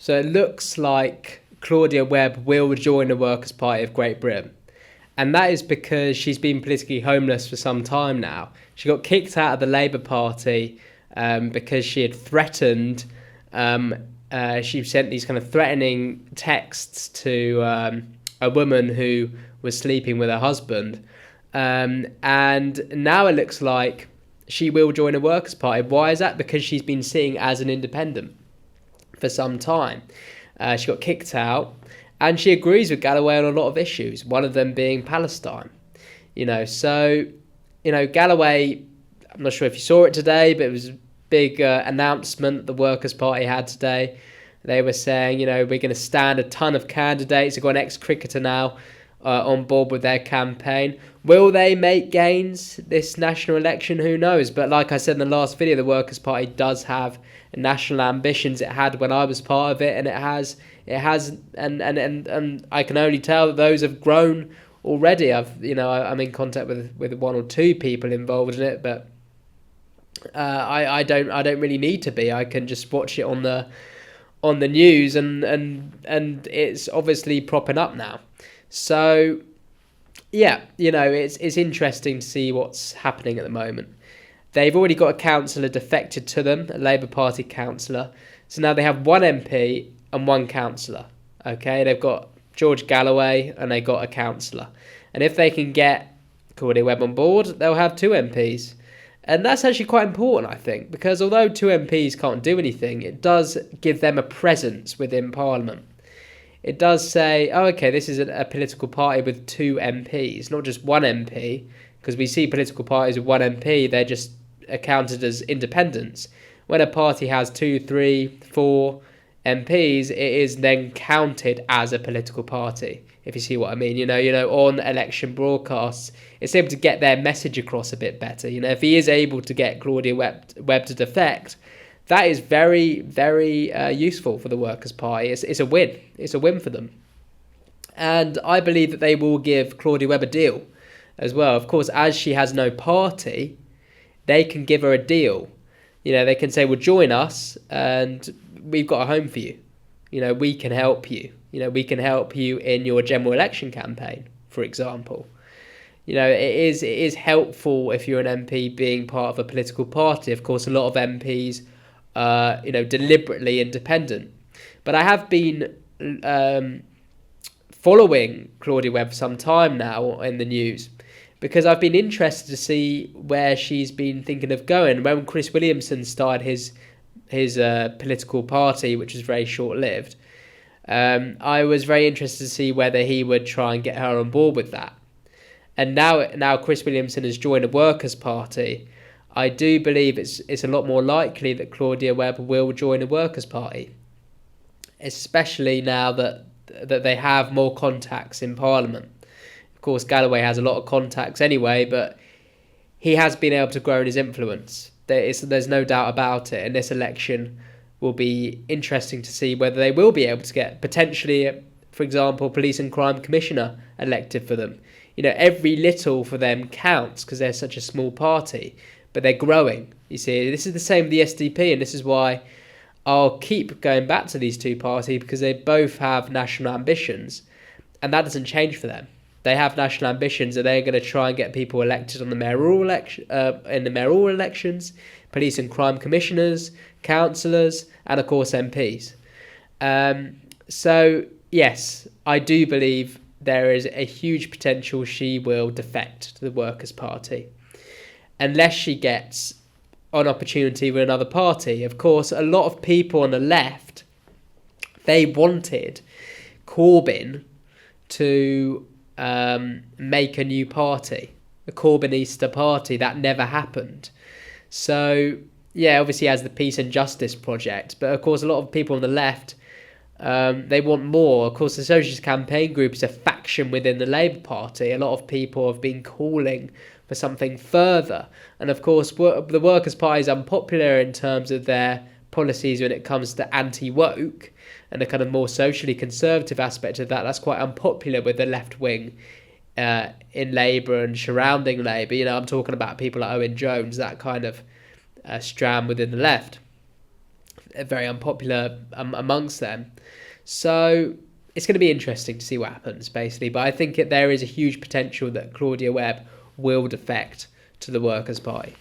So it looks like Claudia Webbe will join the Workers' Party of Great Britain. And that is because she's been politically homeless for some time now. She got kicked out of the Labour Party because she had threatened, she sent these kind of threatening texts to a woman who was sleeping with her husband. And now it looks like she will join a Workers' Party. Why is that? Because she's been sitting as an independent for some time. She got kicked out, and she agrees with Galloway on a lot of issues, one of them being Palestine. Galloway, I'm not sure if you saw it today, but it was a big announcement the Workers' Party had today. They were saying, we're going to stand a ton of candidates. They've got an ex-cricketer now on board with their campaign. Will they make gains this national election? Who knows? But like I said in the last video, the Workers' Party does have national ambitions. It had when I was part of it, and it has, and I can only tell that those have grown already. I'm in contact with one or two people involved in it, but I don't really need to be. I can just watch it on the news, and it's obviously propping up now. So yeah, it's interesting to see what's happening at the moment. They've already got a councillor defected to them, a Labour Party councillor. So now they have one MP and one councillor. Okay, they've got George Galloway and they got a councillor. And if they can get Claudia Webbe on board, they'll have two MPs. And that's actually quite important, I think, because although two MPs can't do anything, it does give them a presence within Parliament. It does say, oh, okay, this is a political party with two MPs, not just one MP, because we see political parties with one MP, they're just accounted as independents. When a party has 2, 3, 4 MPs, it is then counted as a political party, if you see what I mean. On election broadcasts, it's able to get their message across a bit better. If he is able to get Claudia Webbe to defect, that is very, very useful for the Workers' Party. It's a win. It's a win for them. And I believe that they will give Claudia Webbe a deal as well. Of course, as she has no party, they can give her a deal. They can say, well, join us and we've got a home for you. We can help you. We can help you in your general election campaign, for example. It is helpful if you're an MP being part of a political party. Of course, a lot of MPs are, deliberately independent. But I have been following Claudia Webbe for some time now in the news, because I've been interested to see where she's been thinking of going. When Chris Williamson started his political party, which was very short-lived, I was very interested to see whether he would try and get her on board with that. And now Chris Williamson has joined a Workers' Party. I do believe it's a lot more likely that Claudia Webbe will join a Workers' Party, especially now that they have more contacts in Parliament. Of course, Galloway has a lot of contacts anyway, but he has been able to grow in his influence. There's no doubt about it. And this election will be interesting to see whether they will be able to get potentially, for example, Police and Crime Commissioner elected for them. Every little for them counts because they're such a small party, but they're growing. You see, this is the same with the SDP, and this is why I'll keep going back to these two parties, because they both have national ambitions, and that doesn't change for them. They have national ambitions, and they're going to try and get people elected on the mayoral election, in the mayoral elections, police and crime commissioners, councillors, and of course MPs. So yes, I do believe there is a huge potential she will defect to the Workers' Party, unless she gets an opportunity with another party. Of course, a lot of people on the left, they wanted Corbyn to make a new party, a Corbynista party. That never happened. So yeah, obviously he has the Peace and Justice Project, but of course a lot of people on the left, they want more. Of course, the Socialist Campaign Group is a faction within the Labour Party. A lot of people have been calling for something further, and of course the Workers' Party is unpopular in terms of their policies when it comes to anti-woke and the kind of more socially conservative aspect of that. That's quite unpopular with the left wing in Labour and surrounding Labour. I'm talking about people like Owen Jones, that kind of strand within the left. very unpopular amongst them. So it's going to be interesting to see what happens, basically. But I think there is a huge potential that Claudia Webbe will defect to the Workers' Party.